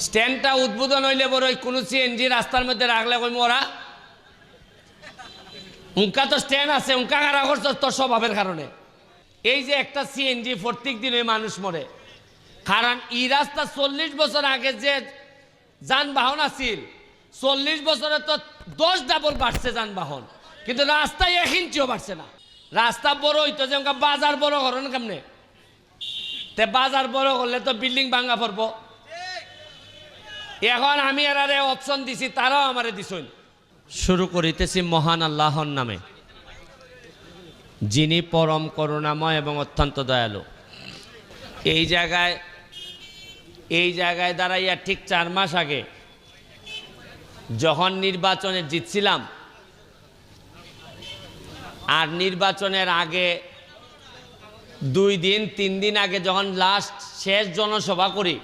স্ট্যান্ডটা উদ্বোধন হইলে বড় কোনো সিএনজি রাস্তার মধ্যে রাখলে কই মোরা উনকা তো স্ট্যান্ড আছে উনকা কারা করছ তোর স্বভাবের কারণে। এই যে একটা সিএনজি প্রত্যেক দিন ওই মানুষ মরে, কারণ এই রাস্তা 40 বছর আগে যে যানবাহন আছিল 40 বছরে তো 10 ডাবল বাড়ছে যানবাহন, কিন্তু রাস্তায় 1 ইঞ্চিও বাড়ছে না। রাস্তা বড় হইতো যে বাজার বড় করেন কেমনে, তে বাজার বড় করলে তো বিল্ডিং ভাঙা পড়বো। এখন আমি এরারে অপশন দিছি, তারাও আমারে দিছেন। শুরু করিতেছি মহান আল্লাহর নামে, যিনি পরম করুণাময় এবং অত্যন্ত দয়ালু। এই জায়গায় দাঁড়াইয়া ঠিক 4 মাস আগে যখন নির্বাচনে জিতছিলাম, আর নির্বাচনের আগে 2 দিন 3 দিন আগে যখন লাস্ট শেষ জনসভা করি,